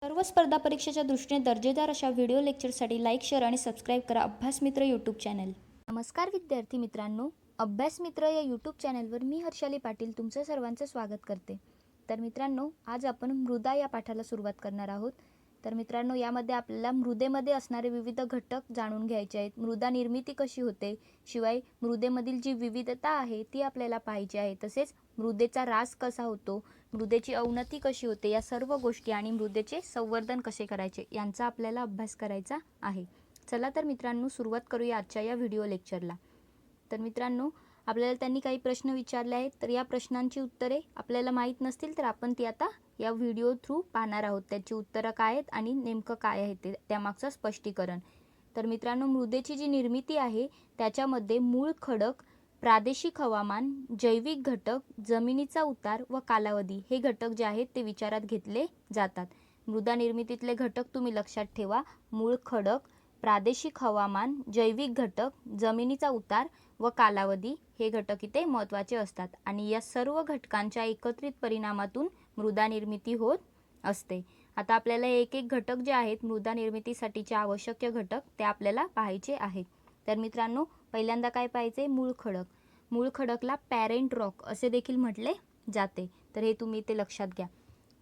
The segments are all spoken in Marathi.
सर्व स्पर्धा परीक्षेच्या दृष्टीने दर्जेदार अशा व्हिडिओ लेक्चरसाठी लाईक, शेअर आणि सबस्क्राईब करा अभ्यास मित्र यूट्यूब चॅनल. नमस्कार विद्यार्थी मित्रांनो, अभ्यास मित्र या यूट्यूब चॅनलवर मी हर्षाली पाटील तुमचं सर्वांचं स्वागत करते. तर मित्रांनो, आज आपण मृदा या पाठाला सुरुवात करणार आहोत. तर मित्रांनो, यामध्ये आपल्याला मृदेमध्ये असणारे विविध घटक जाणून घ्यायचे आहेत. मृदा निर्मिती कशी होते, शिवाय मृदेमधील जी विविधता आहे ती आपल्याला पाहायची आहे. तसेच मृदेचा ऱ्हास कसा होतो, मृदेची अवनती कशी होते, या सर्व गोष्टी आणि मृदेचे संवर्धन कसे करायचे यांचा आपल्याला अभ्यास करायचा आहे. चला तर मित्रांनो, सुरुवात करूया आजच्या या व्हिडिओ लेक्चरला. तर मित्रांनो, आपल्याला त्यांनी काही प्रश्न विचारले आहेत. तर या प्रश्नांची उत्तरे आपल्याला माहीत नसतील तर आपण ती आता या व्हिडिओ थ्रू पाहणार आहोत. त्याची उत्तरं काय आहेत आणि नेमकं काय आहे ते त्यामागचं स्पष्टीकरण. तर मित्रांनो, मृदेची जी निर्मिती आहे त्याच्यामध्ये मूळ खडक, प्रादेशिक हवामान, जैविक घटक, जमिनीचा उतार व कालावधी हे घटक जे आहेत ते विचारात घेतले जातात. मृदा निर्मितीतले घटक तुम्ही लक्षात ठेवा. मूळ खडक, प्रादेशिक हवामान, जैविक घटक, जमिनीचा उतार व कालावधी हे घटक इथे महत्त्वाचे असतात आणि या सर्व घटकांच्या एकत्रित परिणामातून मृदा निर्मिती होत असते. आता आपल्याला एक एक घटक जे आहेत मृदा निर्मितीसाठीचे आवश्यक घटक ते आपल्याला पाहायचे आहेत. तर मित्रांनो, पहिल्यांदा काय पाहायचे? मूळ खडक. मूळ खडकला पॅरेंट रॉक असे देखील म्हटले जाते. तर हे तुम्ही इथे लक्षात घ्या.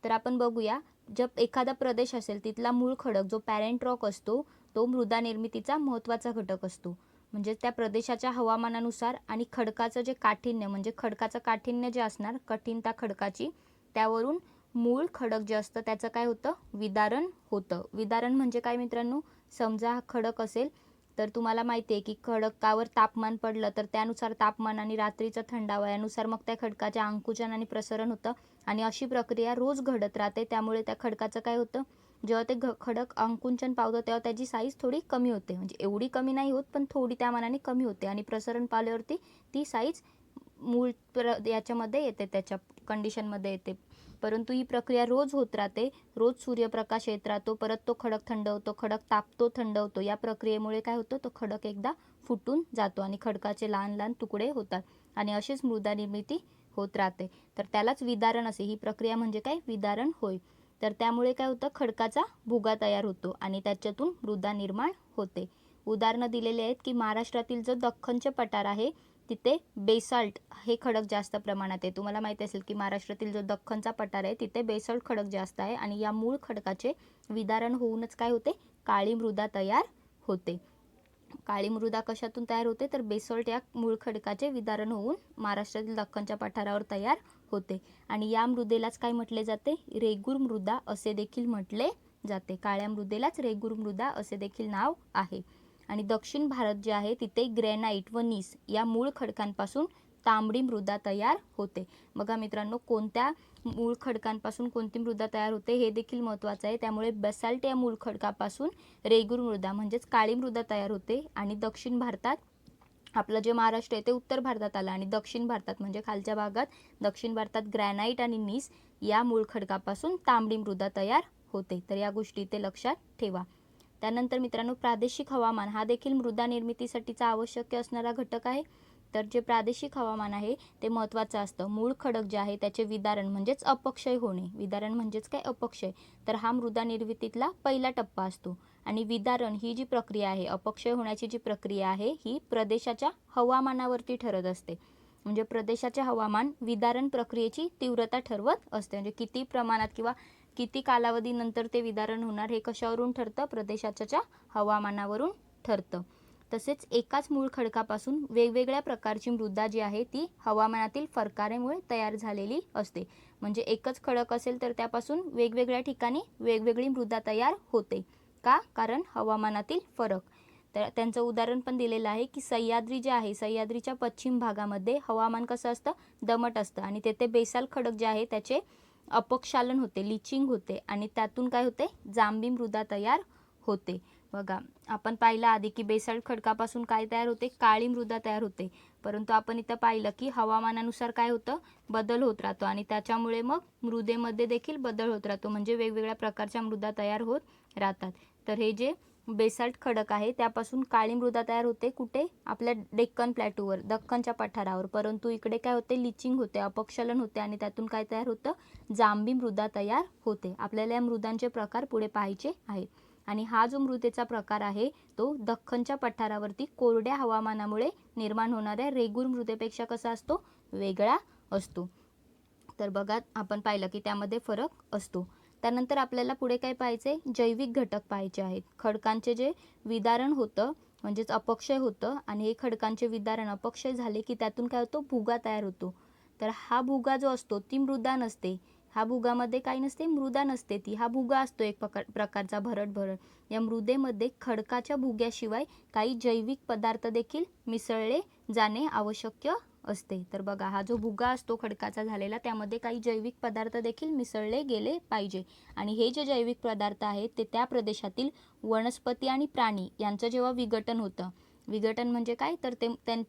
तर आपण बघूया, जब एखादा प्रदेश असेल तिथला मूळ खडक जो पॅरेंट रॉक असतो तो मृदा निर्मितीचा महत्त्वाचा घटक असतो. म्हणजे त्या प्रदेशाच्या हवामानानुसार आणि खडकाचं जे काठिण्य, म्हणजे खडकाचं काठिण्य जे असणार, कठीणता खडकाची, त्यावरून मूळ खडक जे असतं त्याचं काय होतं? विदारण होतं. विदारण म्हणजे काय मित्रांनो? समजा हा खडक असेल तर तुम्हाला माहिती आहे की खडकावर तापमान पडलं तर त्यानुसार तापमान आणि रात्रीचा थंडावा यानुसार मग त्या खडकाचे आंकुचन आणि प्रसरण होतं आणि अशी प्रक्रिया रोज घडत राहते. त्यामुळे त्या खडकाचं काय होतं? जेव्हा ते खडक आंकुचन पावतं तेव्हा त्याची साईज थोडी कमी होते. म्हणजे एवढी कमी नाही होत पण थोडी त्या मानाने कमी होते आणि प्रसरण पावल्यावरती ती साईज मूळ याच्यामध्ये येते, त्याच्या कंडिशनमध्ये येते. परंतु ही प्रक्रिया रोज होत राहते. रोज सूर्यप्रकाश येत राहतो, परत तो खडक थंड होतो, खडक तापतो, थंड होतो. या प्रक्रियेमुळे काय होतं? तो खडक एकदा फुटून जातो आणि खडकाचे लहान लहान तुकडे होतात आणि अशीच मृदा निर्मिती होत राहते. तर त्यालाच विदारण असे, ही प्रक्रिया म्हणजे काय? विदारण होय. तर त्यामुळे काय होतं? खडकाचा भुगा तयार होतो आणि त्याच्यातून मृदा निर्माण होते. उदाहरणं दिलेले आहेत की महाराष्ट्रातील जो दख्खनचे पठार आहे तिथे बेसाल्ट हे खडक जास्त प्रमाणात आहे. तुम्हाला माहिती असेल की महाराष्ट्रातील जो दख्खनचा पठार आहे तिथे बेसाल्ट खडक जास्त आहे आणि या मूळ खडकाचे विदारण होऊनच काय होते? काळी मृदा तयार होते. काळी मृदा कशातून तयार होते? तर बेसाल्ट या मूळ खडकाचे विदारण होऊन महाराष्ट्रातील दख्खनच्या पठारावर तयार होते आणि या मृदेलाच काय म्हटले जाते? रेगूर मृदा असे देखील म्हटले जाते. काळ्या मृदेलाच रेगूर मृदा असे देखील नाव आहे. आणि दक्षिण भारत जे आहे तिथे ग्रॅनाइट व नीस या मूळ खडकांपासून तांबडी मृदा तयार होते. बघा मित्रांनो, कोणत्या मूळ खडकांपासून कोणती मृदा तयार होते हे देखील महत्त्वाचं आहे. त्यामुळे बेसाल्ट या मूळ खडकापासून रेगूर मृदा म्हणजेच काळी मृदा तयार होते आणि दक्षिण भारतात, आपलं जे महाराष्ट्र आहे ते उत्तर भारतात आलं आणि दक्षिण भारतात म्हणजे खालच्या भागात दक्षिण भारतात ग्रॅनाइट आणि नीस या मूळ खडकापासून तांबडी मृदा तयार होते. तर या गोष्टी इथे लक्षात ठेवा. त्यानंतर मित्रांनो, प्रादेशिक हवामान हा देखील मृदा निर्मितीसाठीचा आवश्यक असणारा घटक आहे. तर जे प्रादेशिक हवामान आहे ते महत्त्वाचं असतं. मूळ खडक जे आहे त्याचे विदारण म्हणजेच अपक्षय होणे. विदारण म्हणजेच काय? अपक्षय. तर हा मृदा निर्मितीतला पहिला टप्पा असतो आणि विदारण ही जी प्रक्रिया आहे, अपक्षय होण्याची जी प्रक्रिया आहे, ही प्रदेशाच्या हवामानावरती ठरत असते. म्हणजे प्रदेशाचे हवामान विदारण प्रक्रियेची तीव्रता ठरवत असते. म्हणजे किती प्रमाणात किंवा किती कालावधीनंतर ते विदारण होणार हे कशावरून ठरतं? प्रदेशाच्या हवामानावरून ठरतं. तसेच एकाच मूळ खडकापासून वेगवेगळ्या प्रकारची मृदा जी आहे ती हवामानातील फरकामुळे तयार झालेली असते. म्हणजे एकच खडक असेल तर त्यापासून वेगवेगळ्या ठिकाणी वेगवेगळी मृदा तयार होते. का? कारण हवामानातील फरक. तर त्यांचं उदाहरण पण दिलेलं आहे की सह्याद्री जे आहे, सह्याद्रीच्या पश्चिम भागामध्ये हवामान कसं असतं? दमट असतं आणि तेथे बेसाल्ट खडक जे आहे त्याचे अपक्षालन होते, लिचिंग होते आणि त्यातून काय होते? जांभी मृदा तयार होते. बघा, आपण पाहिलं आधी की बेसाल्ट खडकापासून काय तयार होते? काळी मृदा तयार होते. परंतु आपण इथं पाहिलं की हवामानानुसार काय होतं? बदल होत राहतो आणि त्याच्यामुळे मग मृदेमध्ये देखील बदल होत राहतो. म्हणजे वेगवेगळ्या प्रकारच्या मृदा तयार होत राहतात. तर हे जे बेसाल्ट खडक आहे त्यापासून काळी मृदा तयार होते. कुठे? आपल्या डेक्कन प्लॅटूवर, दख्खनच्या पठारावर. परंतु इकडे काय होते? लिचिंग होते, अपक्षलन होते आणि त्यातून काय तयार होतं? जांभी मृदा तयार होते. आपल्याला या मृदांचे प्रकार पुढे पाहायचे आहेत. आणि हा जो मृदेचा प्रकार आहे तो दख्खनच्या पठारावरती कोरड्या हवामानामुळे निर्माण होणाऱ्या रेगूर मृदेपेक्षा कसा असतो? वेगळा असतो. तर बघा आपण पाहिलं की त्यामध्ये फरक असतो. त्यानंतर आपल्याला पुढे काय पाहायचे? जैविक घटक पाहायचे आहेत. खडकांचे जे विदारण होतं म्हणजेच अपक्षय होतं आणि हे खडकांचे विदारण अपक्षय झाले की त्यातून काय होतो? भुगा तयार होतो. तर हा भुगा जो असतो ती मृदा नसते. हा भुगामध्ये काय नसते? मृदा नसते ती. हा भुगा असतो एक प्रकारचा भरड भरड. या मृदेमध्ये खडकाच्या भुग्याशिवाय काही जैविक पदार्थ देखील मिसळले जाणे आवश्यक असते. तर बघा हा जो भुगा असतो खडकाचा झालेला त्यामध्ये काही जैविक पदार्थ देखील मिसळले गेले पाहिजे. आणि हे जे जैविक पदार्थ आहेत ते त्या प्रदेशातील वनस्पती आणि प्राणी यांचं जेव्हा विघटन होतं, विघटन म्हणजे काय? तर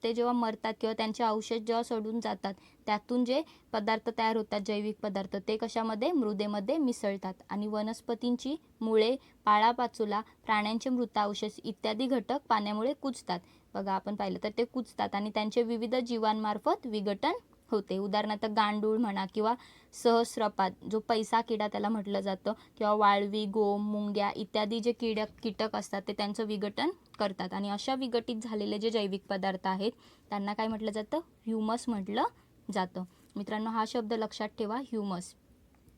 ते जेव्हा मरतात किंवा त्यांचे अवशेष जेव्हा सोडून जातात त्यातून जे पदार्थ तयार होतात जैविक पदार्थ ते कशामध्ये? मृदेमध्ये मिसळतात. आणि वनस्पतींची मुळे, पाळापाचोला, प्राण्यांचे मृतावशेष इत्यादी घटक पाण्यामुळे कुजतात. बघा आपण पाहिलं तर ते कुजतात आणि त्यांचे विविध जीवांमार्फत विघटन होते. उदाहरणार्थ गांडूळ म्हणा किंवा सहस्रपात जो पैसा किडा त्याला म्हटलं जातं किंवा वाळवी, गोम, मुंग्या इत्यादी जे कीटक असतात ते त्यांचं विघटन करतात. आणि अशा विघटित झालेले जे जैविक पदार्थ आहेत त्यांना काय म्हटलं जातं? ह्युमस म्हटलं जातं. मित्रांनो हा शब्द लक्षात ठेवा, ह्युमस.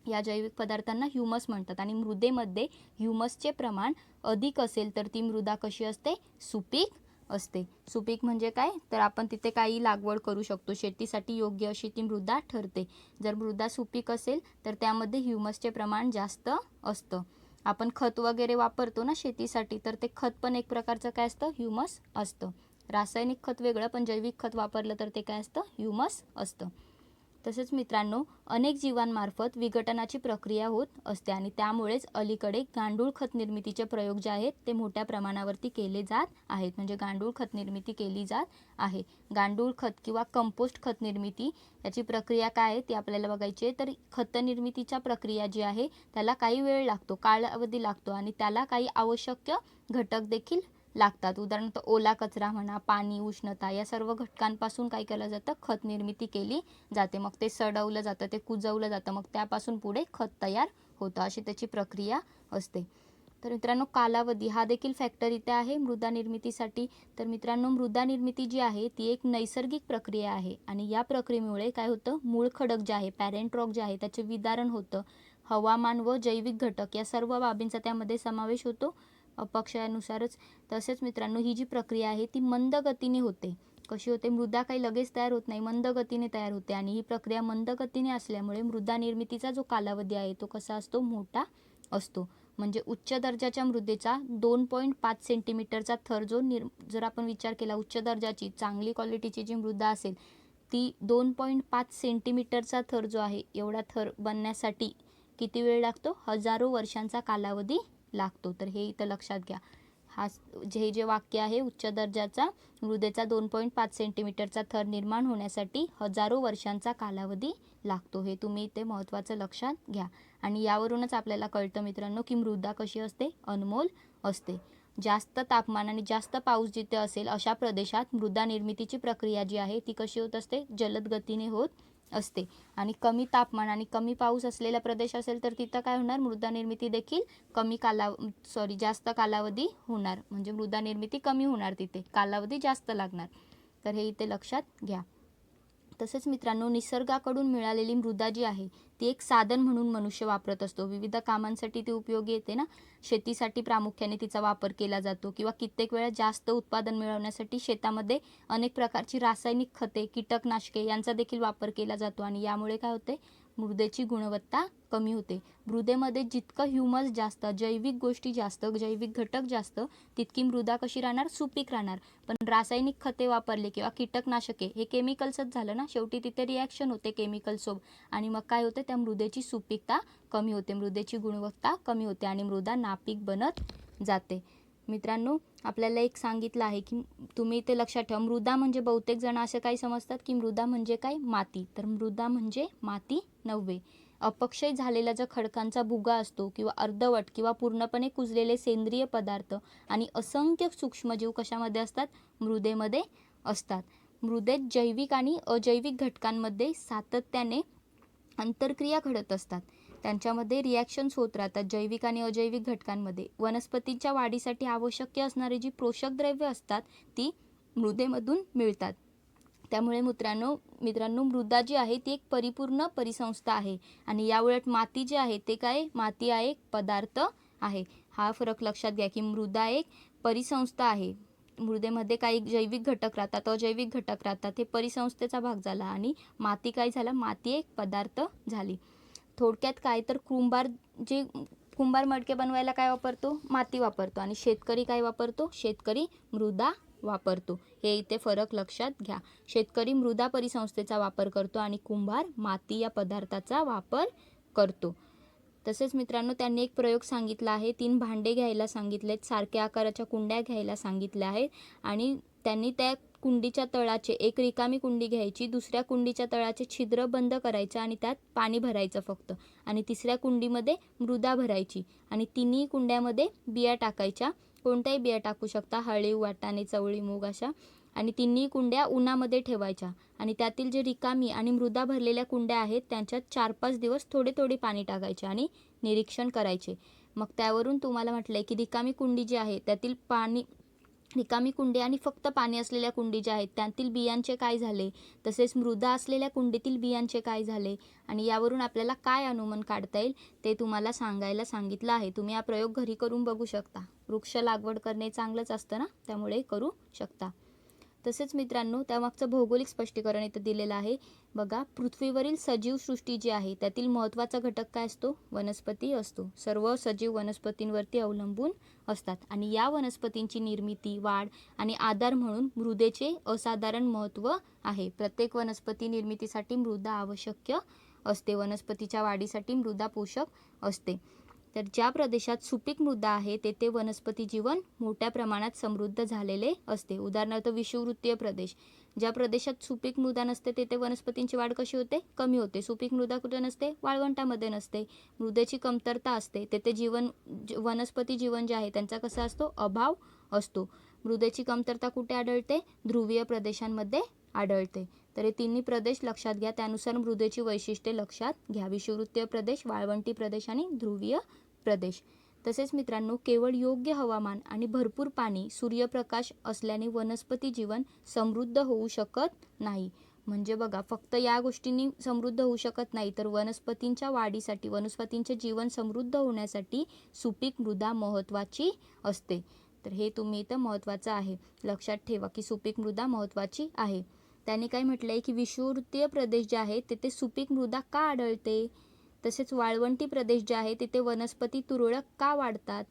या जैविक पदार्थांना ह्युमस म्हणतात. आणि मृदेमध्ये ह्युमसचे प्रमाण अधिक असेल तर ती मृदा कशी असते? सुपीक असते. सुपीक म्हणजे काय? तर आपण तिथे काही लागवड करू शकतो. शेतीसाठी योग्य अशी ती मृदा ठरते. जर मृदा सुपीक असेल तर त्यामध्ये ह्युमसचे प्रमाण जास्त असतं. आपण खत वगैरे वापरतो ना शेतीसाठी तर ते खत पण एक प्रकारचं काय असतं? ह्युमस असतं. रासायनिक खत वेगळं पण जैविक खत वापरलं तर ते काय असतं? ह्युमस असतं. तसेच मित्रांनो अनेक जीवांमार्फत विघटनाची प्रक्रिया होत असते आणि त्यामुळेच अलीकडे गांडूळ खत निर्मितीचे प्रयोग जे आहेत ते मोठ्या प्रमाणावरती केले जात आहेत. म्हणजे गांडूळ खत निर्मिती केली जात आहे. गांडूळ खत किंवा कंपोस्ट खत निर्मिती याची प्रक्रिया काय आहे ती आपल्याला बघायची आहे. तर खत निर्मितीच्या प्रक्रिया जी आहे त्याला काही वेळ लागतो, कालावधी लागतो आणि त्याला काही आवश्यक घटक देखील लागतात. उदाहरणार्थ ओला कचरा म्हणा, पाणी, उष्णता या सर्व घटकांपासून काय केलं जातं? खत निर्मिती केली जाते. मग ते सडवलं जातं, ते कुजवलं जातं, मग त्यापासून पुढे खत तयार होतं. अशी त्याची प्रक्रिया असते. तर मित्रांनो कालावधी हा देखील फॅक्टर इथे आहे मृदा निर्मितीसाठी. तर मित्रांनो मृदा निर्मिती जी आहे ती एक नैसर्गिक प्रक्रिया आहे आणि या प्रक्रियेमुळे काय होतं? मूळ खडक जे आहे, पॅरेंट रॉक जे आहे त्याचे विदारण होतं. हवामान व जैविक घटक या सर्व बाबींचा त्यामध्ये समावेश होतो अपक्षयानुसारच. तसेच मित्रांनो ही जी प्रक्रिया आहे ती मंद गतीने होते. कशी होते? मृदा काही लगेच तयार होत नाही, मंद गतीने तयार होते. आणि ही प्रक्रिया मंद गतीने असल्यामुळे मृदा निर्मितीचा जो कालावधी आहे तो कसा असतो? मोठा असतो. म्हणजे उच्च दर्जाच्या मृदेचा 2.5 सेंटीमीटरचा थर जर आपण विचार केला उच्च दर्जाची चांगली क्वालिटीची जी मृदा असेल ती 2.5 सेंटीमीटरचा थर जो आहे एवढा थर बनण्यासाठी किती वेळ लागतो? हजारो वर्षांचा कालावधी लागतो. तर हे इथं लक्षात घ्या. हे जे वाक्य आहे उच्च दर्जाचा मृदेचा 2.5 सेंटीमीटरचा थर निर्माण होण्यासाठी हजारो वर्षांचा कालावधी लागतो. हे तुम्ही इथे महत्त्वाचं लक्षात घ्या. आणि यावरूनच आपल्याला कळतं मित्रांनो की मृदा कशी असते? अनमोल असते. जास्त तापमान आणि जास्त पाऊस जिथे असेल अशा प्रदेशात मृदा निर्मितीची प्रक्रिया जी आहे ती कशी होत असते? जलद गतीने होत असते. आणि कमी तापमान आणि कमी पाऊस असलेला प्रदेश असेल तर तिथं काय होणार? मृदा निर्मिती देखील जास्त कालावधी होणार. म्हणजे मृदा निर्मिती कमी होणार, तिथे कालावधी जास्त लागणार. तर हे इथे लक्षात घ्या. तसेच मित्रांनो निसर्गाकडून मिळालेली मृदा जी आहे ती एक साधन म्हणून मनुष्य वापरत असतो. विविध कामांसाठी ती उपयोगी येते ना. शेतीसाठी प्रामुख्याने तिचा वापर केला जातो किंवा कित्येक वेळा जास्त उत्पादन मिळवण्यासाठी शेतामध्ये अनेक प्रकारची रासायनिक खते, कीटकनाशके यांचा देखील वापर केला जातो. आणि यामुळे काय होते? मृदेची गुणवत्ता कमी होते. मृदेमध्ये जितकं ह्युमस जास्त, जैविक गोष्टी जास्त, जैविक घटक जास्त तितकी मृदा कशी राहणार? सुपीक राहणार. पण रासायनिक खते वापरले किंवा कीटकनाशके हे केमिकल्सच झालं ना. शेवटी तिथे रिॲक्शन होते केमिकलसोबत आणि मग काय होते? त्या मृदेची सुपीकता कमी होते, मृदेची गुणवत्ता कमी होते आणि मृदा नापीक बनत जाते. मित्रांनो आपल्याला एक सांगितलं आहे की तुम्ही इथे लक्षात ठेवा मृदा म्हणजे बहुतेक जण असे काही समजतात की मृदा म्हणजे काय? माती. तर मृदा म्हणजे माती नव्हे. अपक्षय झालेला जो खडकांचा भुगा असतो किंवा अर्धवट किंवा पूर्णपणे कुजलेले सेंद्रिय पदार्थ आणि असंख्य सूक्ष्मजीव कशामध्ये असतात? मृदेमध्ये असतात. मृदेत जैविक आणि अजैविक घटकांमध्ये सातत्याने आंतरक्रिया घडत असतात. त्यांच्यामध्ये रिॲक्शन्स होत राहतात जैविक आणि अजैविक घटकांमध्ये. वनस्पतींच्या वाढीसाठी आवश्यक असणारी जी पोषक द्रव्ये असतात ती मृदेमधून मिळतात. त्यामुळे मित्रांनो मृदा जी आहे ती एक परिपूर्ण परिसंस्था आहे आणि याउलट माती जी आहे ते काय? माती हा एक पदार्थ आहे. हा फरक लक्षात घ्या की मृदा एक परिसंस्था आहे. मृदेमध्ये काही जैविक घटक राहतात, अजैविक घटक राहतात, हे परिसंस्थेचा भाग झाला आणि माती काय झाला? माती एक पदार्थ झाली. थोडक्यात काय तर कुंभार मडके बनवायला काय वापरतो? माती वापरतो. आणि शेतकरी काय वापरतो? शेतकरी मृदा वापरतो. हे इथे फरक लक्षात घ्या. शेतकरी मृदा परिसंस्थेचा वापर करतो आणि कुंभार माती या पदार्थाचा वापर करतो. तसेच मित्रांनो त्यांनी एक प्रयोग सांगितला आहे. 3 भांडे घ्यायला सांगितलेत, सारख्या आकाराच्या कुंड्या घ्यायला सांगितल्या आहेत आणि त्यांनी त्या कुंडीच्या तळाचे एक रिकामी कुंडी घ्यायची, दुसऱ्या कुंडीच्या तळाचे छिद्र बंद करायचं आणि त्यात पाणी भरायचं फक्त, आणि तिसऱ्या कुंडीमध्ये मृदा भरायची आणि तिन्ही कुंड्यामध्ये बिया टाकायच्या. कोणत्याही बिया टाकू शकता, हळीव, वाटाणे, चवळी, मूग अशा. आणि तिन्ही कुंड्या उन्हामध्ये ठेवायच्या आणि त्यातील जे रिकामी आणि मृदा भरलेल्या कुंड्या आहेत त्यांच्यात 4-5 दिवस थोडे थोडे पाणी टाकायचे आणि निरीक्षण करायचे. मग त्यावरून तुम्हाला म्हटलंय की रिकामी कुंडी जी आहे त्यातील रिकामी कुंडी आणि फक्त पाणी असलेल्या कुंडी ज्या आहेत त्यातील बियांचे काय झाले, तसेच मृदा असलेल्या कुंडीतील बियांचे काय झाले आणि यावरून आपल्याला काय अनुमान काढता येईल ते तुम्हाला सांगायला सांगितलं आहे. तुम्ही हा प्रयोग घरी करून बघू शकता. वृक्ष लागवड करणे चांगलंच असतं ना, त्यामुळे करू शकता. तसेच मित्रांनो त्यामागचं भौगोलिक स्पष्टीकरण इथं दिलेलं आहे. बघा, पृथ्वीवरील सजीव सृष्टी जी आहे त्यातील महत्त्वाचा घटक काय असतो? वनस्पती असतो. सर्व सजीव वनस्पतींवरती अवलंबून असतात आणि या वनस्पतींची निर्मिती, वाढ आणि आधार म्हणून मृदेचे असाधारण महत्त्व आहे. प्रत्येक वनस्पती निर्मितीसाठी मृदा आवश्यक असते. वनस्पतीच्या वाढीसाठी मृदा पोषक असते. तर ज्या प्रदेशात सुपीक मृदा आहे तेथे वनस्पती जीवन मोठ्या प्रमाणात समृद्ध झालेले असते. उदाहरणार्थ विषुववृत्तीय प्रदेश. ज्या प्रदेशात सुपीक मृदा नसते तेथे वनस्पतींची वाढ कशी होते? कमी होते. सुपीक मृदा कुठे नसते? वाळवंटामध्ये नसते. मृदेची कमतरता असते तेथे वनस्पती जीवन जे आहे त्यांचा कसा असतो? अभाव असतो. मृदेची कमतरता कुठे आढळते? ध्रुवीय प्रदेशांमध्ये आढळते. तर हे तिन्ही प्रदेश लक्षात घ्या. त्यानुसार मृदेची वैशिष्ट्ये लक्षात घ्या. विषुववृत्तीय प्रदेश, वाळवंटी प्रदेश आणि ध्रुवीय प्रदेश. तसेच मित्रांनो केवळ योग्य हवामान आणि भरपूर पाणी, सूर्यप्रकाश असल्याने वनस्पती जीवन समृद्ध होऊ शकत नाही. म्हणजे बघा, फक्त या गोष्टींनी समृद्ध होऊ शकत नाही, तर वनस्पतींच्या वाढीसाठी, वनस्पतींचे जीवन समृद्ध होण्यासाठी सुपीक मृदा महत्त्वाची असते. तर हे तुम्ही इथं महत्त्वाचं आहे. लक्षात ठेवा की सुपीक मृदा महत्त्वाची आहे. त्यांनी काय म्हटलंय की विषुववृत्तीय प्रदेश जे आहे तेथे सुपीक मृदा का आढळते, तसेच वाळवंटी प्रदेश जे आहे तिथे वनस्पती तुरळक का वाढतात,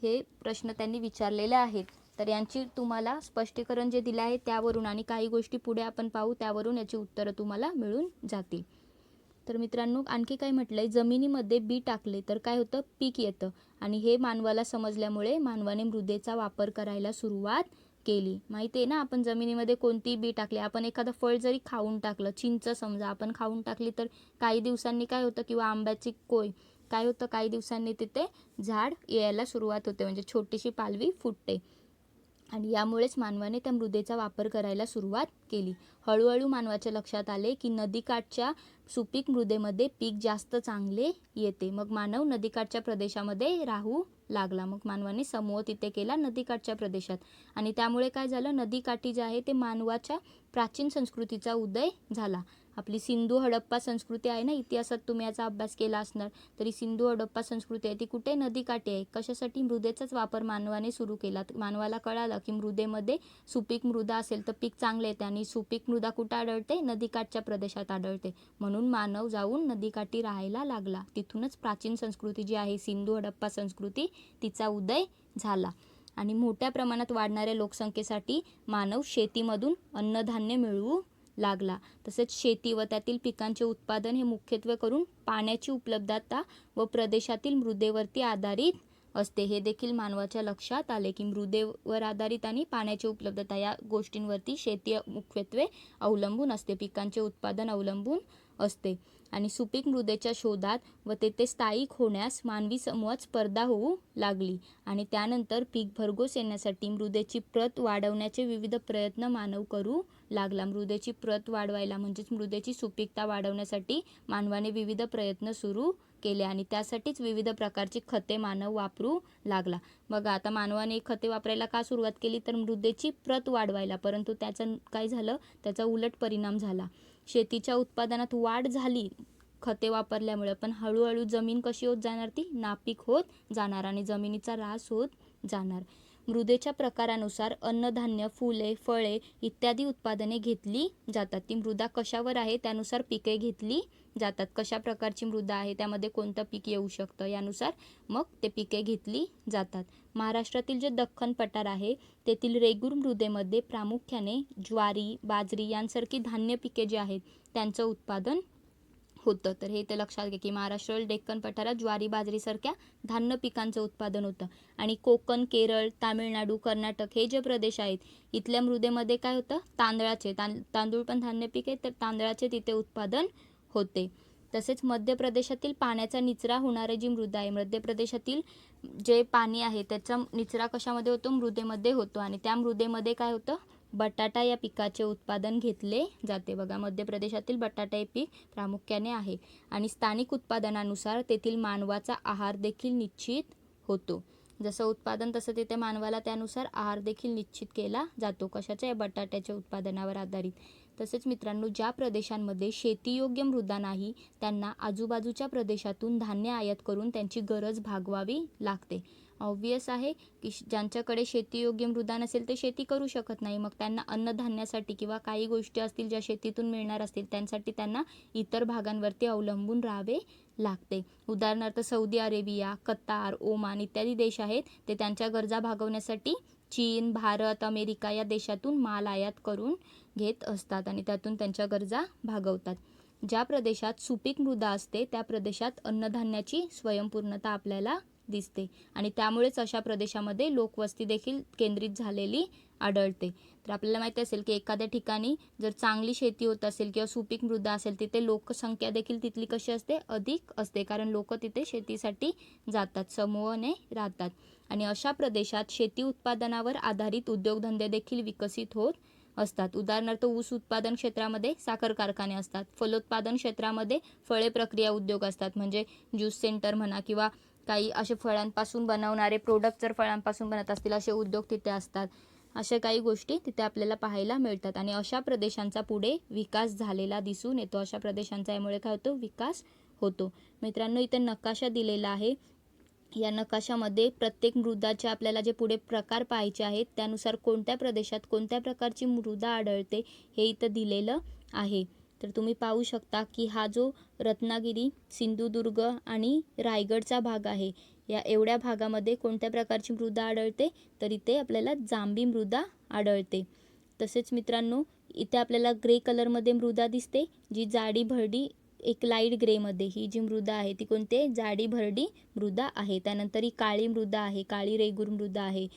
हे प्रश्न त्यांनी विचारलेले आहेत. तर यांची तुम्हाला स्पष्टीकरण जे दिलं आहे त्यावरून आणि काही गोष्टी पुढे आपण पाहू त्यावरून याची उत्तरं तुम्हाला मिळून जातील. तर मित्रांनो आणखी काय म्हटलंय, जमिनीमध्ये बी टाकले तर काय होतं? पीक येतं. आणि हे मानवाला समजल्यामुळे मानवाने मृदेचा वापर करायला सुरुवात केली. माहिती आहे ना, आपण जमिनीमध्ये कोणती बी टाकली, आपण एखादं फळ जरी खाऊन टाकलं, चिंच समजा आपण खाऊन टाकली, तर काही दिवसांनी काय होतं, किंवा आंब्याची कोय काय होतं, काही दिवसांनी तिथे झाड यायला सुरुवात होते, म्हणजे छोटीशी पालवी फुटते. आणि यामुळेच मानवाने त्या मृदेचा वापर करायला सुरुवात केली. हळूहळू मानवाच्या लक्षात आले की नदीकाठच्या सुपीक मृदेमध्ये पीक जास्त चांगले येते. मग मानव नदीकाठच्या प्रदेशामध्ये राहू लागला. मग मानवाने समूह तिथे केला नदीकाठच्या प्रदेशात. आणि त्यामुळे काय झालं, नदीकाठी जे आहे ते मानवाच्या प्राचीन संस्कृतीचा उदय झाला. आपली सिंधू हडप्पा संस्कृती आहे ना, इतिहासात तुम्ही याचा अभ्यास केला असणार. तरी सिंधू हडप्पा संस्कृती आहे ती कुठे? नदीकाठी आहे. कशासाठी? मृदेचाच वापर मानवाने सुरू केला. मानवाला कळालं की मृदेमध्ये सुपीक मृदा असेल तर पीक चांगले येते आणि सुपीक मृदा कुठे आढळते? नदीकाठच्या प्रदेशात आढळते. म्हणून मानव जाऊन नदीकाठी राहायला लागला. तिथूनच प्राचीन संस्कृती जी आहे सिंधू हडप्पा संस्कृती तिचा उदय झाला. आणि मोठ्या प्रमाणात वाढणाऱ्या लोकसंख्येसाठी मानव शेतीमधून अन्नधान्य मिळवू लागला. तसेच शेती व त्यातील पिकांचे उत्पादन हे मुख्यत्वे करून पाण्याची उपलब्धता व प्रदेशातील मृदेवरती आधारित असते. हे देखील मानवाच्या लक्षात आले की मृदेवर आधारित आणि पाण्याची उपलब्धता या गोष्टींवरती शेती मुख्यत्वे अवलंबून असते, पिकांचे उत्पादन अवलंबून असते. आणि सुपीक मृदेच्या शोधात व तेथे स्थायिक होण्यास मानवी समूहात स्पर्धा होऊ लागली आणि त्यानंतर पीक भरघोस येण्यासाठी मृदेची प्रत वाढवण्याचे विविध प्रयत्न मानव करू लागला. मृदेची प्रत वाढवायला म्हणजेच मृदेची सुपीकता वाढवण्यासाठी मानवाने विविध प्रयत्न सुरू केले आणि त्यासाठीच विविध प्रकारची खते मानव वापरू लागला. बघा आता मानवाने खते वापरायला का सुरुवात केली तर मृदेची प्रत वाढवायला, परंतु त्याचं काय झालं, त्याचा उलट परिणाम झाला. शेतीच्या उत्पादनात वाढ झाली खते वापरल्यामुळे, पण हळूहळू जमीन कशी होत जाणार, ती नापीक होत जाणार आणि जमिनीचा ऱ्हास होत जाणार. मृदेच्या प्रकारानुसार अन्नधान्य, फुले, फळे इत्यादी उत्पादने घेतली जातात. ती मृदा कशावर आहे त्यानुसार पिके घेतली जातात. कशा प्रकारची मृदा आहे, त्यामध्ये कोणतं पीक येऊ शकतं यानुसार मग ते पिके घेतली जातात. महाराष्ट्रातील जे दख्खन पठार आहे तेथील रेगूर मृदेमध्ये प्रामुख्याने ज्वारी, बाजरी यांसारखी धान्य पिके जे आहेत त्यांचं उत्पादन होतं. तर हे ते लक्षात घ्या की महाराष्ट्रातील डेक्कन पठारात ज्वारी, बाजरीसारख्या धान्य पिकांचं उत्पादन होतं. आणि कोकण, केरळ, तामिळनाडू, कर्नाटक हे जे प्रदेश आहेत इथल्या मृदेमध्ये काय होतं, तांदळाचे तांदूळ पण धान्य पीक आहे, तर तांदळाचे तिथे उत्पादन होते. तसेच मध्य प्रदेशातील पाण्याचा निचरा होणारी जी मृदा आहे, मध्य प्रदेशातील जे पाणी आहे त्याचा निचरा कशामध्ये होतो, मृदेमध्ये होतो आणि त्या मृदेमध्ये काय होतं, बटाटा या पिकाचे उत्पादन घेतले जाते. बघा मध्य प्रदेशातील बटाटा हे पीक प्रामुख्याने आहे आणि स्थानिक उत्पादनानुसार तेथील मानवाचा आहार देखील निश्चित होतो. जसं उत्पादन तसं तिथे मानवाला त्यानुसार आहार देखील निश्चित केला जातो. कशाच्या, या बटाट्याच्या उत्पादनावर आधारित. तसेच मित्रांनो, ज्या प्रदेशांमध्ये शेतीयोग्य मृदा नाही त्यांना आजूबाजूच्या प्रदेशातून धान्य आयात करून त्यांची गरज भागवावी लागते. ऑब्वियस आहे की ज्यांच्याकडे शेतीयोग्य मृदा नसेल ते शेती करू शकत नाही, मग त्यांना अन्नधान्यासाठी किंवा काही गोष्टी असतील ज्या शेतीतून मिळणार असतील त्यांसाठी त्यांना इतर भागांवरती अवलंबून राहावे लागते. उदाहरणार्थ सौदी अरेबिया, कतार, ओमान इत्यादी देश आहेत ते त्यांच्या गरजा भागवण्यासाठी चीन, भारत, अमेरिका या देशातून माल आयात करून घेत असतात आणि त्यातून त्यांच्या गरजा भागवतात. ज्या प्रदेशात सुपीक मृदा असते त्या प्रदेशात अन्नधान्याची स्वयंपूर्णता आपल्याला दिसते आणि त्यामुळेच अशा प्रदेशामध्ये लोकवस्ती देखील केंद्रित झालेली आढळते. तर आपल्याला माहिती असेल की एखाद्या ठिकाणी जर चांगली शेती होत असेल किंवा सुपीक मृदा असेल तिथे लोकसंख्या देखील तिथली कशी असते, अधिक असते, कारण लोक तिथे शेतीसाठी जातात, समूहाने राहतात आणि अशा प्रदेशात शेती उत्पादनावर आधारित उद्योगधंदे देखील विकसित होत असतात. उदाहरणार्थ ऊस उत्पादन क्षेत्रामध्ये साखर कारखाने असतात, फलोत्पादन क्षेत्रामध्ये फळे प्रक्रिया उद्योग असतात, म्हणजे ज्यूस सेंटर म्हणा किंवा काही असे फळांपासून बनवणारे प्रोडक्ट जर फळांपासून बनत असतील असे उद्योग तिथे असतात. अशा काही गोष्टी तिथे आपल्याला पाहायला मिळतात आणि अशा प्रदेशांचा पुढे विकास झालेला दिसून येतो. अशा प्रदेशांचा यामुळे काय होतो, विकास होतो. मित्रांनो, इथे नकाशा दिलेला आहे. या नकाशामध्ये प्रत्येक मृदाचे आपल्याला जे पुढे प्रकार पाहायचे आहेत त्यानुसार कोणत्या प्रदेशात कोणत्या प्रकारची मृदा आढळते हे इथं दिलेलं आहे. तर तुम्ही पाहू शकता की हा जो रत्नागिरी, सिंधुदुर्ग आणि रायगडचा भाग आहे, या एवढ्या भागामध्ये कोणत्या प्रकारची मृदा आढळते, तर इथे आपल्याला जांभी मृदा आढळते. तसेच मित्रांनो, इथे आपल्याला ग्रे कलरमध्ये मृदा दिसते, जी जाडी भरडी एक लाईट ग्रेमध्ये ही जी मृदा आहे ती कोणती, जाडी भरडी मृदा आहे. त्यानंतर ही काळी मृदा आहे, काळी रेगूर मृदा आहे.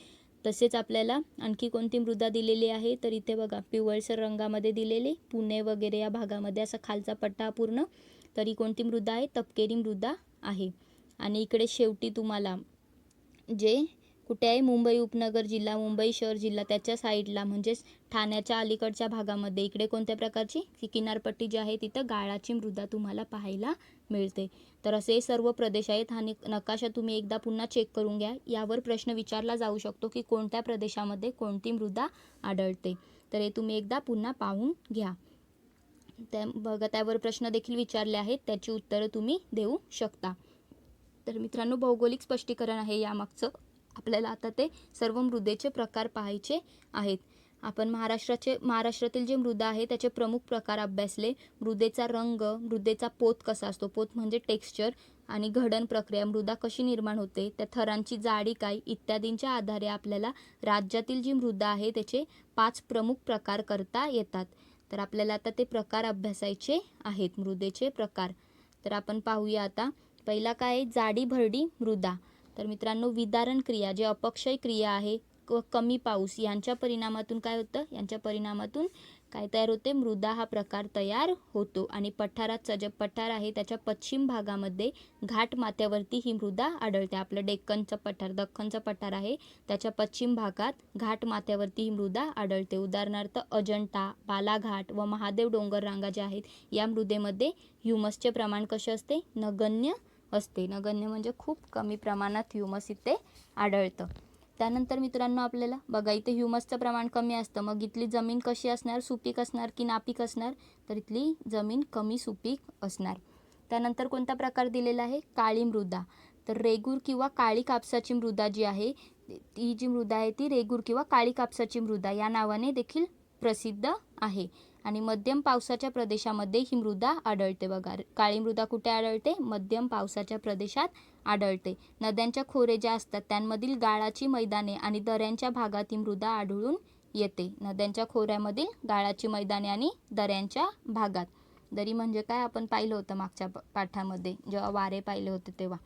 तसेच आपल्याला आणखी कोणती मृदा दिलेली आहे, तर इथे बघा पिवळसर रंगामध्ये दिलेली, पुणे वगैरे या भागामध्ये असा खालचा पट्टा पूर्ण, तरी कोणती मृदा आहे, तपकिरी मृदा आहे. आणि इकडे शेवटी तुम्हाला जे कुठे आहे, मुंबई उपनगर जिल्हा, मुंबई शहर जिल्हा त्याच्या साईडला म्हणजेच ठाण्याच्या अलीकडच्या भागामध्ये इकडे कोणत्या प्रकारची किनारपट्टी जी आहे तिथं गाळाची मृदा तुम्हाला पाहायला मिळते. तर असे सर्व प्रदेश आहेत. हा नकाशा तुम्ही एकदा पुन्हा चेक करून घ्या. यावर प्रश्न विचारला जाऊ शकतो की कोणत्या प्रदेशामध्ये कोणती मृदा आढळते, तर हे तुम्ही एकदा पुन्हा पाहून घ्या. बघा त्यावर प्रश्न देखील विचारले आहेत, त्याची उत्तरं तुम्ही देऊ शकता. तर मित्रांनो, भौगोलिक स्पष्टीकरण आहे यामागचं. आपल्याला आता ते सर्व मृदेचे प्रकार पाहायचे आहेत. आपण महाराष्ट्रातील जे मृदा आहे त्याचे प्रमुख प्रकार अभ्यासले. मृदेचा रंग, मृदेचा पोत कसा असतो, पोत म्हणजे टेक्स्चर, आणि घडण प्रक्रिया, मृदा कशी निर्माण होते, त्या थरांची जाडी काय इत्यादींच्या आधारे आपल्याला राज्यातील जी मृदा आहे त्याचे 5 प्रमुख प्रकार करता येतात. तर आपल्याला आता ते प्रकार अभ्यासायचे आहेत, मृदेचे प्रकार. तर आपण पाहूया आता. पहिला काय आहे, जाडी भरडी मृदा. तर मित्रांनो, विदारण क्रिया, जे अपक्षय क्रिया आहे व कमी पाऊस यांच्या परिणामातून काय होतं, यांच्या परिणामातून काय तयार होते, मृदा हा प्रकार तयार होतो. आणि पठाराचा जे पठार आहे त्याच्या पश्चिम भागामध्ये घाट माथ्यावरती ही मृदा आढळते. आपलं दख्खनचं पठार आहे त्याच्या पश्चिम भागात घाट माथ्यावरती ही मृदा आढळते. उदाहरणार्थ अजंठा, बालाघाट व महादेव डोंगर रांगा ज्या आहेत या मृदेमध्ये ह्युमसचे प्रमाण कसे असते, नगण्य असते. नगण्य म्हणजे खूप कमी प्रमाणात ह्युमस इथे आढळतं. त्यानंतर मित्रांनो आपल्याला बघा इथे ह्युमसचं प्रमाण कमी असतं, मग इथली जमीन कशी असणार, सुपीक असणार की नापीक असणार, तर इथली जमीन कमी सुपीक असणार. त्यानंतर कोणता प्रकार दिलेला आहे, काळी मृदा. तर रेगूर किंवा काळी कापसाची मृदा जी आहे, ती जी मृदा आहे ती रेगूर किंवा काळी कापसाची मृदा या नावाने देखील प्रसिद्ध आहे. आणि मध्यम पावसाच्या प्रदेशामध्ये ही मृदा आढळते. बघा काळी मृदा कुठे आढळते, मध्यम पावसाच्या प्रदेशात आढळते. नद्यांच्या खोरे ज्या असतात त्यांमधील गाळाची मैदाने आणि दऱ्यांच्या भागात ही मृदा आढळून येते. नद्यांच्या खोऱ्यामधील गाळाची मैदाने आणि दऱ्यांच्या भागात. दरी म्हणजे काय आपण पाहिलं होतं मागच्या पाठामध्ये जेव्हा वारे पाहिले होते तेव्हा.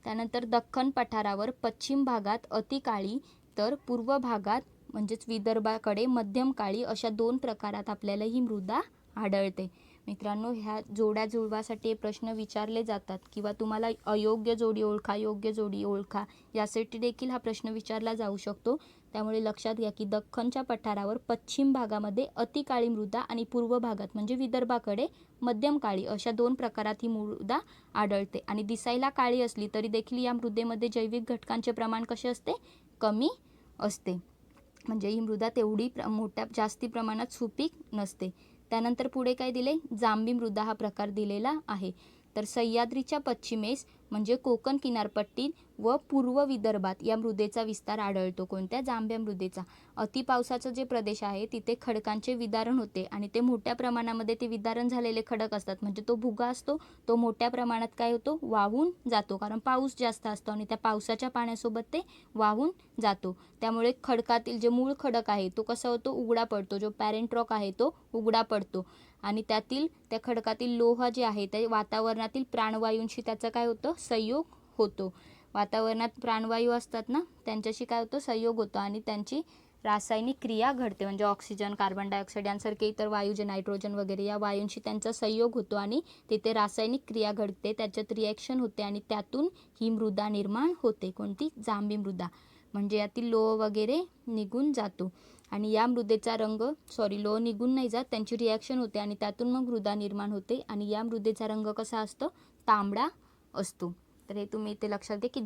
त्यानंतर दख्खन पठारावर पश्चिम भागात अति काळी तर पूर्व भागात म्हणजेच विदर्भाकडे मध्यम काळी अशा 2 प्रकारात आपल्याला ही मृदा आढळते. मित्रांनो ह्या जोड्या जुळवासाठी प्रश्न विचारले जातात किंवा तुम्हाला अयोग्य जोडी ओळखा, योग्य जोडी ओळखा यासाठी देखील हा प्रश्न विचारला जाऊ शकतो. त्यामुळे लक्षात घ्या की दख्खनच्या पठारावर पश्चिम भागामध्ये अति काळी मृदा आणि पूर्व भागात म्हणजे विदर्भाकडे मध्यम काळी अशा 2 प्रकारात ही मृदा आढळते. आणि दिसायला काळी असली तरी देखील या मृदेमध्ये जैविक घटकांचे प्रमाण कसे असते, कमी असते. म्हणजे ही मृदा तेवढी जास्ती प्रमाणात सुपीक नसते. त्यानंतर पुढे काय दिले, जांभी मृदा हा प्रकार दिलेला आहे. तर सह्याद्रीच्या पश्चिमेस म्हणजे कोकण किनारपट्टीत व पूर्व विदर्भात या मृदेचा विस्तार आढळतो. कोणत्या, जांभ्या मृदेचा. अति पावसाचा जे प्रदेश आहे तिथे खडकांचे विदारण होते आणि ते मोठ्या प्रमाणामध्ये ते विदारण झालेले खडक असतात. म्हणजे तो भुगा असतो तो मोठ्या प्रमाणात काय होतो, वाहून जातो. कारण पाऊस जास्त असतो आणि त्या पावसाच्या पाण्यासोबत ते वाहून जातो. त्यामुळे खडकातील जे मूळ खडक आहे तो कसा होतो, उघडा पडतो. जो पॅरेंट रॉक आहे तो उघडा पडतो आणि त्या खडकातील लोह जे आहे ते वातावरणातील प्राणवायूंशी त्याचा काय होतं, संयोग होतो. वातावरणात प्राणवायू असतात ना त्यांच्याशी काय होतं, संयोग होतो आणि त्यांची रासायनिक क्रिया घडते. म्हणजे ऑक्सिजन, कार्बन डायऑक्साईड यांसारखे इतर वायू जे नायट्रोजन वगैरे या वायूंशी त्यांचा संयोग होतो आणि तिथे रासायनिक क्रिया घडते, त्याच्यात रिॲक्शन होते आणि त्यातून ही मृदा निर्माण होते. कोणती, जांभी मृदा. म्हणजे यातील लोह वगैरे निघून जातो आणि या मृदेचा रंग लोह निघून नाही जात, त्यांची रिॲक्शन होते आणि त्यातून मग मृदा निर्माण होते. आणि या मृदेचा रंग कसा असतो, तांबडा असतो. तर हे तुम्ही इथे लक्षात द्या की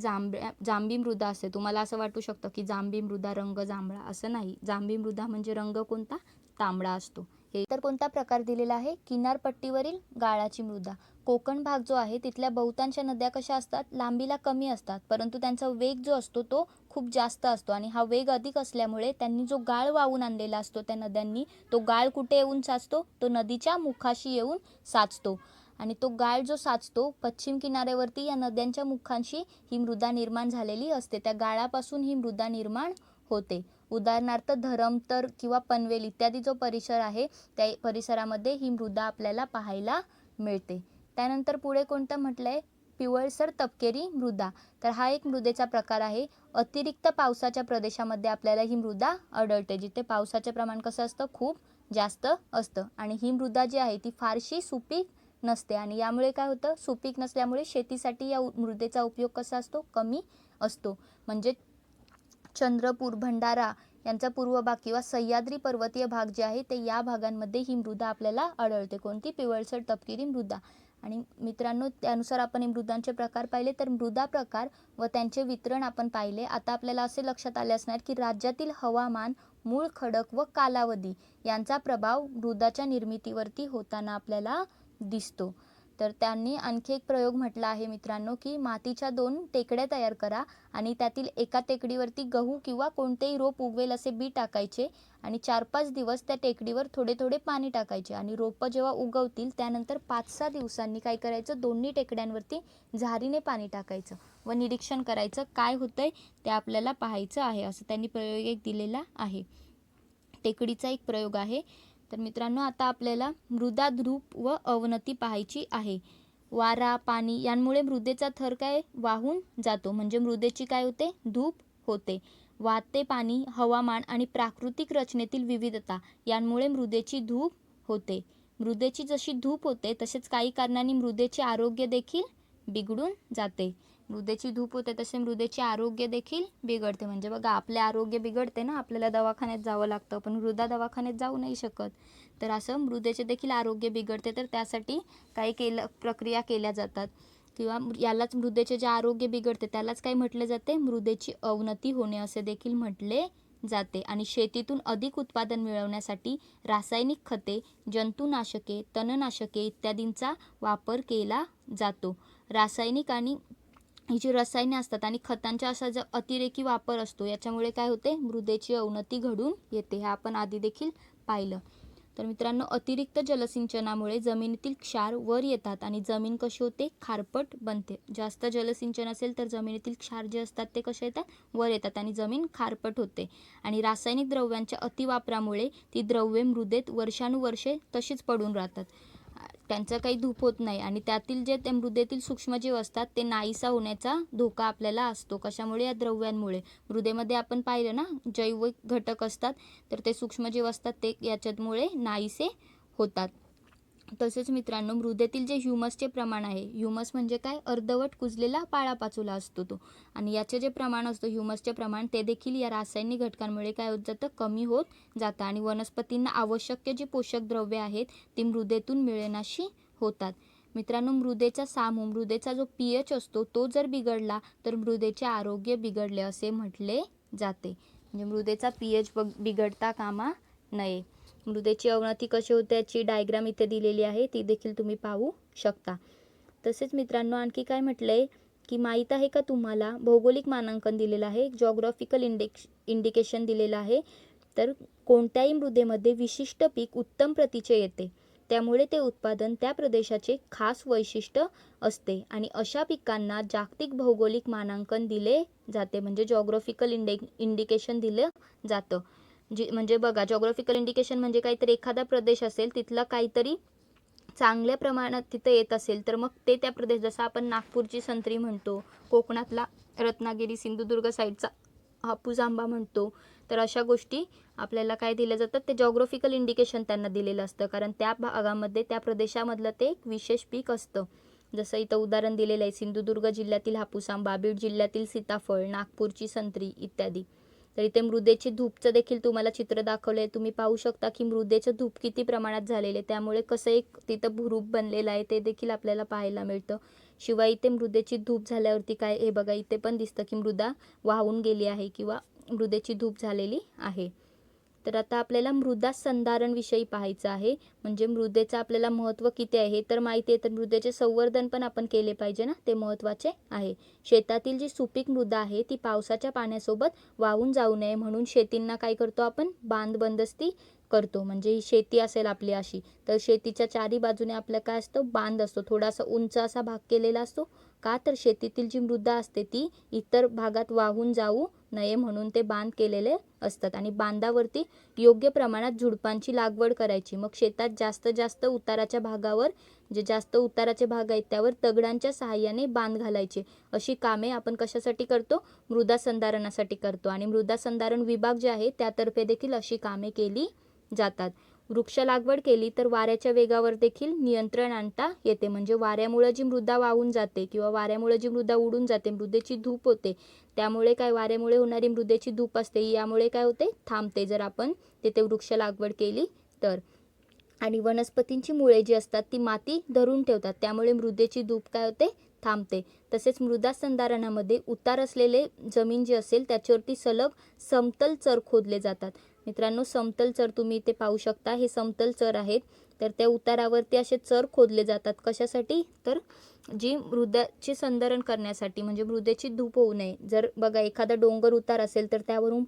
जांभी मृदा असते. तुम्हाला असं वाटू शकतं की जांभी मृदा रंग जांभळा, असं नाही. जांभी मृदा म्हणजे रंग कोणता, तांबडा असतो. हे तर कोणता प्रकार दिलेला आहे, किनारपट्टीवरील गाळाची मृदा. कोकण भाग जो आहे तिथल्या बहुतांश नद्या कशा असतात, लांबीला कमी असतात परंतु त्यांचा वेग जो असतो तो खूप जास्त असतो. आणि हा वेग अधिक असल्यामुळे त्यांनी जो गाळ वाहून आणलेला असतो त्या नद्यांनी, तो गाळ कुठे येऊन साचतो, तो नदीच्या मुखाशी येऊन साचतो. आणि तो गाळ जो साचतो पश्चिम किनाऱ्यावरती या नद्यांच्या मुखांशी ही मृदा निर्माण झालेली असते. त्या गाळापासून ही मृदा निर्माण होते. उदाहरणार्थ धरमतर किंवा पनवेल इत्यादी जो परिसर आहे त्या परिसरामध्ये ही मृदा आपल्याला पाहायला मिळते. त्यानंतर पुढे कोणतं म्हटलंय, पिवळसर तपकिरी मृदा. तर हा एक मृदेचा प्रकार आहे. अतिरिक्त पावसाच्या प्रदेशामध्ये आपल्याला ही मृदा आढळते, जिथे पावसाचे प्रमाण कसं असतं, खूप जास्त असतं. आणि ही मृदा जी आहे ती फारशी सुपीक नसते आणि यामुळे काय होतं, सुपीक नसल्यामुळे शेतीसाठी या मृदेचा उपयोग कसा असतो, कमी असतो. म्हणजे चंद्रपूर, भंडारा यांचा पूर्व भाग किंवा सह्याद्री पर्वतीय भाग जे आहे ते या भागांमध्ये ही मृदा आपल्याला आढळते. कोणती, पिवळसर तपकिरी मृदा. आणि मित्रांनो त्यानुसार आपण हे मृदांचे प्रकार पाहिले. तर मृदा प्रकार व त्यांचे वितरण आपण पाहिले. आता आपल्याला असे लक्षात आले असणार की राज्यातील हवामान, मूळ खडक व कालावधी यांचा प्रभाव मृदाच्या निर्मितीवरती होताना आपल्याला दिसतो. तर त्यांनी आणखी एक प्रयोग म्हटला आहे मित्रांनो की मातीच्या 2 टेकड्या तयार करा आणि त्यातील एका टेकडीवरती गहू किंवा कोणतेही रोप उगवेल असे बी टाकायचे आणि 4-5 दिवस त्या टेकडीवर थोडे थोडे पाणी टाकायचे आणि रोपं जेव्हा उगवतील त्यानंतर 5-6 दिवसांनी काय करायचं, दोन्ही टेकड्यांवरती झारीने पाणी टाकायचं व निरीक्षण करायचं काय होतंय ते आपल्याला पाहायचं आहे. असं त्यांनी प्रयोग एक दिलेला आहे. टेकडीचा एक प्रयोग आहे. तर मित्रांनो आता आपल्याला मृदा धूप व अवनती पाहायची आहे. वारा, पाणी यांमुळे मृदेचा थर काय वाहून जातो म्हणजे मृदेची काय होते, धूप होते. वाहते पाणी, हवामान आणि प्राकृतिक रचनेतील विविधता यांमुळे मृदेची धूप होते. मृदेची जशी धूप होते तसेच काही कारणांनी मृदेचे आरोग्य देखील बिघडून जाते. मृदेची धूप होते तसे मृदेचे आरोग्य देखील बिघडते. म्हणजे बघा आपले आरोग्य बिघडते ना, आपल्याला दवाखान्यात जावं लागतं, पण मृदा दवाखान्यात जाऊ नाही शकत. तर असं मृदेचे देखील आरोग्य बिघडते. तर त्यासाठी काही प्रक्रिया केल्या जातात किंवा यालाच मृदेचे जे आरोग्य बिघडते त्यालाच काय म्हटले जाते, मृदेची अवनती होणे असे देखील म्हटले जाते. आणि शेतीतून अधिक उत्पादन मिळवण्यासाठी रासायनिक खते, जंतुनाशके, तणनाशके इत्यादींचा वापर केला जातो. रासायनिक आणि ही जी रसायने असतात आणि खतांचा असा जो अतिरेकी वापर असतो याच्यामुळे काय होते, मृदेची अवनती घडून येते. हे आपण आधी देखील पाहिलं. तर मित्रांनो, अतिरिक्त जलसिंचनामुळे जमिनीतील क्षार वर येतात आणि जमीन कशी होते, खारपट बनते. जास्त जलसिंचन असेल तर जमिनीतील क्षार जे असतात ते कसे येतात, वर येतात आणि जमीन खारपट होते. आणि रासायनिक द्रव्यांच्या अतिवापरामुळे ती द्रव्ये मृदेत वर्षानुवर्षे तशीच पडून राहतात. त्यांचा काही धूप होत नाही आणि त्यातील जे त्या मृदेतील सूक्ष्मजीव असतात ते नाहीसा होण्याचा धोका आपल्याला असतो. कशामुळे, या द्रव्यांमुळे. मृदेमध्ये आपण पाहिलं ना, जैविक घटक असतात, तर ते सूक्ष्मजीव असतात ते याच्यामुळे नाहीसे होतात. तसेच मित्रांनो, मृदेतील जे ह्युमसचे प्रमाण आहे, ह्युमस म्हणजे काय, अर्धवट कुजलेला पाळापाचोला असतो तो, आणि याचे जे प्रमाण असतं ह्युमसचे प्रमाण ते देखील या रासायनिक घटकांमुळे काय होत जातं, कमी होत जातं आणि वनस्पतींना आवश्यक जी पोषक द्रव्ये आहेत ती मृदेतून मिळेनाशी होतात. मित्रांनो, मृदेचा जो pH असतो तो जर बिघडला तर मृदेचे आरोग्य बिघडले असे म्हटले जाते. म्हणजे मृदेचा pH बिघडता कामा नये. मृदेची अवनती कशी होते याची डायग्राम इथे दिलेली आहे, ती देखील तुम्ही पाहू शकता. तसेच मित्रांनो, आणखी काय म्हटलंय की माहीत आहे का तुम्हाला, भौगोलिक मानांकन दिलेलं आहे, जॉग्राफिकल इंडिकेशन दिलेलं आहे. तर कोणत्याही मृदेमध्ये विशिष्ट पीक उत्तम प्रतीचे येते, त्यामुळे ते उत्पादन त्या प्रदेशाचे खास वैशिष्ट्य असते आणि अशा पिकांना जागतिक भौगोलिक मानांकन दिले जाते. म्हणजे जॉग्राफिकल इंडिकेशन दिलं जातं. म्हणजे बघा, जॉग्राफिकल इंडिकेशन म्हणजे काहीतरी एखादा प्रदेश असेल, तिथला काहीतरी चांगल्या प्रमाणात तिथं येत असेल तर मग ते त्या प्रदेश, जसं आपण नागपूरची संत्री म्हणतो, कोकणातला रत्नागिरी सिंधुदुर्ग साईडचा हापूस आंबा म्हणतो, तर अशा गोष्टी आपल्याला काय दिल्या जातात, ते जॉग्राफिकल इंडिकेशन त्यांना दिलेलं असतं, कारण त्या भागामध्ये त्या प्रदेशामधलं ते एक विशेष पीक असतं. जसं इथं उदाहरण दिलेलं आहे, सिंधुदुर्ग जिल्ह्यातील हापूस आंबा, बीड जिल्ह्यातील सीताफळ, नागपूरची संत्री इत्यादी. तर इथे मृदेची धूपचं देखील तुम्हाला चित्र दाखवलं आहे. तुम्ही पाहू शकता की मृदेचं धूप किती प्रमाणात झालेले, त्यामुळे कसं एक तिथं भूरूप बनलेलं आहे ते देखील आपल्याला पाहायला मिळतं. शिवाय इथे मृदेची धूप झाल्यावरती काय, हे बघा इथे पण दिसतं की मृदा वाहून गेली आहे किंवा मृदेची धूप झालेली आहे. तर आता आपल्याला मृदा संधारण विषयी पाहायचं आहे. म्हणजे मृदेचं आपल्याला महत्त्व किती आहे तर माहिती आहे, तर मृदेचे संवर्धन पण आपण केले पाहिजे ना, ते महत्त्वाचे आहे. शेतातील जी सुपीक मृदा आहे ती पावसाच्या पाण्यासोबत वाहून जाऊ नये म्हणून शेतींना काय करतो आपण, बंदोबस्ती करतो. म्हणजे ही शेती असेल आपली अशी, तर शेतीच्या चारी बाजूने आपल्या काय असतं, बांध असतो, थोडासा उंच असा भाग केलेला असतो. का, तर शेतीतील जी मृदा असते ती इतर भागात वाहून जाऊ नये म्हणून ते बांध केलेले असतात. आणि बांधावरती योग्य प्रमाणात झुडपांची लागवड करायची. मग शेतात जास्त उताराच्या भागावर, जे जास्त उताराचे भाग आहेत त्यावर दगडांच्या सहाय्याने बांध घालायचे. अशी कामे आपण कशासाठी करतो, मृदा संधारणासाठी करतो. आणि मृदा संधारण विभाग जे आहे त्यातर्फे देखील अशी कामे केली जातात. वृक्ष लागवड केली तर वाऱ्याच्या वेगावर देखील नियंत्रण आणता येते. म्हणजे वाऱ्यामुळे जी मृदा वाहून जाते किंवा वाऱ्यामुळे जी मृदा उडून जाते, मृदेची धूप होते, त्यामुळे काय, वाऱ्यामुळे होणारी मृदेची धूप असते यामुळे काय होते, थांबते, जर आपण तिथे वृक्ष लागवड केली तर. आणि वनस्पतींची मुळे जी असतात ती माती धरून ठेवतात, त्यामुळे मृदेची धूप काय होते, थांबते. तसेच मृदा संधारणामध्ये उतार असलेले जमीन जी असेल त्याच्यावरती सलग समतल चर खोदले जातात. मित्रांनो, समतल चर तुम्ही इथे पाहू शकता, हे समतल चर आहेत. तर त्या उतारावरती असे चर खोदले जातात. कशासाठी, तर जी मृदाचे संधारण करण्यासाठी, म्हणजे मृदेची धूप होऊ नये. जर बघा एखादा डोंगर उतार असेल तर त्यावरून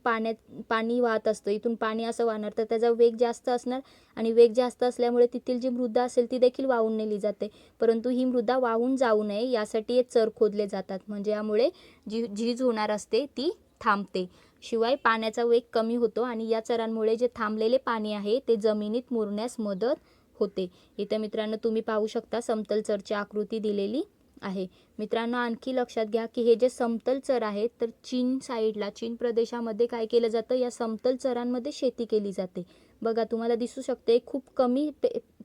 पाणी वाहत असतं, इथून पाणी असं वाहणार तर त्याचा वेग जास्त असणार आणि वेग जास्त असल्यामुळे तिथील जी मृदा असेल ती देखील वाहून नेली जाते. परंतु ही मृदा वाहून जाऊ नये यासाठी हे चर खोदले जातात. म्हणजे यामुळे जी झीज होणार असते ती थांबते. शिवाय पाण्याचा वेग कमी होतो आणि या चरांमुळे जे थांबलेले पाणी आहे ते जमिनीत मुरण्यास मदत होते. इथे मित्रांनो तुम्ही पाहू शकता समतल चरची आकृती दिलेली आहे. मित्रांनो, आणखी लक्षात घ्या की हे जे समतल चर आहेत तर चीन साईडला, चीन प्रदेशामध्ये काय केलं जातं, या समतल चरांमध्ये शेती केली जाते. बघा तुम्हाला दिसू शकते खूप कमी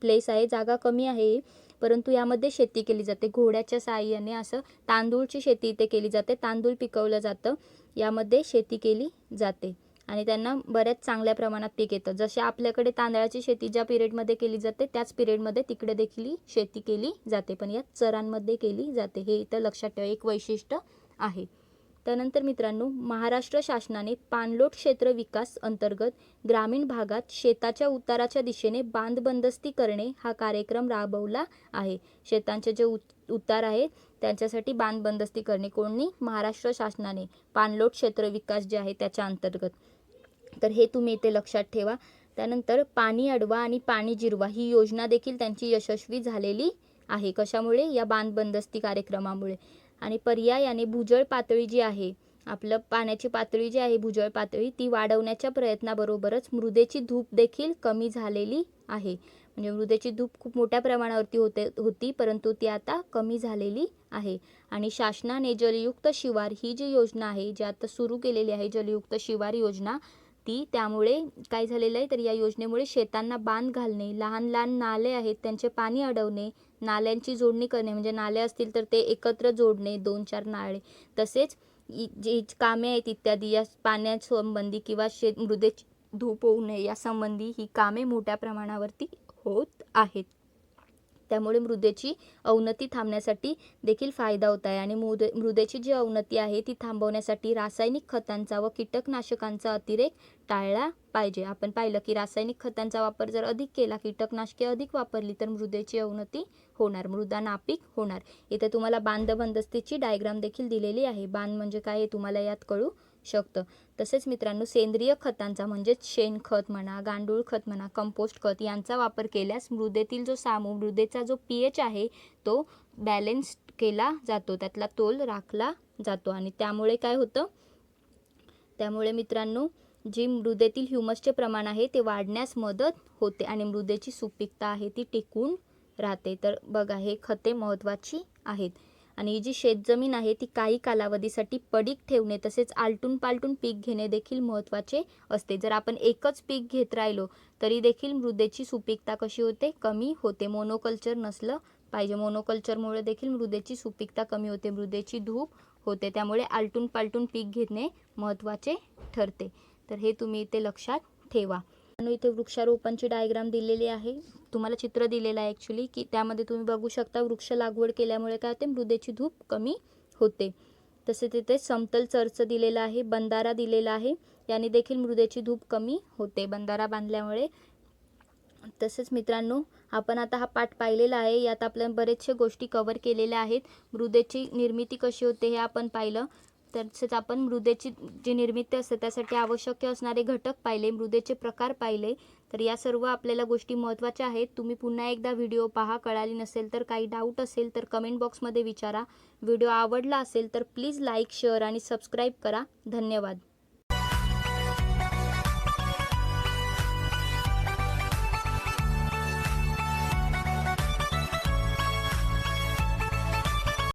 प्लेस आहे, जागा कमी आहे, परंतु यामध्ये शेती केली जाते. घोड्याच्या साहाय्याने असं तांदूळची शेती इथे केली जाते, तांदूळ पिकवलं जातं, यामध्ये शेती केली जाते आणि त्यांना बऱ्याच चांगल्या प्रमाणात पीक येतं. जसे आपल्याकडे तांदळाची शेती ज्या पिरियडमध्ये केली जाते त्याच पिरियडमध्ये तिकडे देखील शेती केली जाते, पण या चरांमध्ये केली जाते. हे इथं लक्षात ठेवा, एक वैशिष्ट्य आहे. त्यानंतर मित्रांनो, महाराष्ट्र शासनाने पाणलोट क्षेत्र विकास अंतर्गत ग्रामीण भागात शेताच्या उताराच्या दिशेने बांध बंदस्ती करणे हा कार्यक्रम राबवला आहे. शेतांचे जे उतार आहेत त्यांच्यासाठी बांध बंदस्ती करणे कोणी, महाराष्ट्र शासनाने, पाणलोट क्षेत्र विकास जे आहे त्याच्या अंतर्गत. तर हे तुम्ही इथे लक्षात ठेवा. त्यानंतर पाणी अडवा आणि पाणी जिरवा ही योजना देखील त्यांची यशस्वी झालेली आहे. कशामुळे, या बांध बंदस्ती कार्यक्रमामुळे. आणि पर्यायाने भूजल पातळी जी आहे, आपलं पाण्याची पातळी जी आहे भूजल पातळी, ती वाढवण्याच्या प्रयत्नाबरोबरच मृदेची धूप देखील कमी झालेली आहे. म्हणजे मृदेची धूप खूप मोठ्या प्रमाणावरती होती, परंतु ती आता कमी झालेली आहे. आणि शासनाने जलयुक्त शिवार ही जी योजना आहे, जी आता सुरू केलेली आहे, जलयुक्त शिवार योजना, ती त्यामुळे काय झालेलं आहे, तर या योजनेमुळे शेतांना बांध घालणे, लहान लहान नाले आहेत त्यांचे पाणी अडवणे, नाल्यांची जोडणी करणे, म्हणजे नाले असतील तर ते एकत्र जोडणे, 2-4 नाळे, तसेच जी कामे आहेत इत्यादी या पाण्यासंबंधी किंवा मृदेची धूप होऊ नये यासंबंधी ही कामे मोठ्या प्रमाणावरती होत आहेत. त्यामुळे मृदेची अवनती थांबण्यासाठी देखील फायदा होत आहे. आणि मृदेची जी अवनती आहे ती थांबवण्यासाठी रासायनिक खतांचा व कीटकनाशकांचा अतिरेक टाळला पाहिजे. आपण पाहिलं की रासायनिक खतांचा वापर जर अधिक केला, कीटकनाशके अधिक वापरली तर मृदेची अवनती होणार, मृदा नापीक होणार. इथे तुम्हाला बांध बंदस्तीची डायग्राम देखील दिलेली आहे. बांध म्हणजे काय हे तुम्हाला यात कळू शकतं. तसेच मित्रांनो, सेंद्रिय खतांचा म्हणजेच शेणखत म्हणा, गांडूळ खत म्हणा, कंपोस्ट खत यांचा वापर केल्यास मृदेतील मृदेचा जो pH आहे तो बॅलेन्स केला जातो, त्यातला तोल राखला जातो. आणि त्यामुळे काय होतं, त्यामुळे मित्रांनो जी मृदेतील ह्युमसचे प्रमाण आहे ते वाढण्यास मदत होते आणि मृदेची सुपीकता आहे ती टिकून राहते. तर बघा, हे खते महत्त्वाची आहेत. आणि ही जी शेतजमीन आहे ती काही कालावधीसाठी पडीक ठेवणे तसेच आलटून पालटून पीक घेणे देखील महत्त्वाचे असते. जर आपण एकच पीक घेत राहिलो तरी देखील मृदेची सुपीकता कशी होते, कमी होते. मोनोकल्चर नसलं पाहिजे. मोनोकल्चरमुळे देखील मृदेची सुपीकता कमी होते, मृदेची धूप होते. त्यामुळे आलटून पालटून पीक घेणे महत्त्वाचे ठरते. तर हे तुम्ही इथे लक्षात ठेवा. आणि इथे वृक्षारोपणची डायग्राम दिलेली आहे, तुम्हाला चित्र दिलेलं आहे ॲक्च्युली, की त्यामध्ये तुम्ही बघू शकता वृक्ष लागवड केल्यामुळे काय होते, मृदेची धूप कमी होते. तसेच तिथे समतल चरचं दिलेलं आहे, बंधारा दिलेला आहे, याने देखील मृदेची धूप कमी होते बंधारा बांधल्यामुळे. तसेच मित्रांनो, आपण आता हा पाठ पाहिलेला आहे, यात आपल्याला बरेचशा गोष्टी कव्हर केलेल्या आहेत. मृदेची निर्मिती कशी होते हे आपण पाहिलं. तसेच आपण मृदेची जी निर्मिती असते त्यासाठी आवश्यक असणारे घटक पाहिले, मृदेचे प्रकार पाहिले. तर या सर्व आपल्याला गोष्टी महत्त्वाच्या आहेत. तुम्ही पुन्हा एकदा व्हिडिओ पहा, कळाली नसेल तर, काही डाऊट असेल तर कमेंट बॉक्समध्ये विचारा. व्हिडिओ आवडला असेल तर प्लीज लाईक, शेअर आणि सबस्क्राईब करा. धन्यवाद.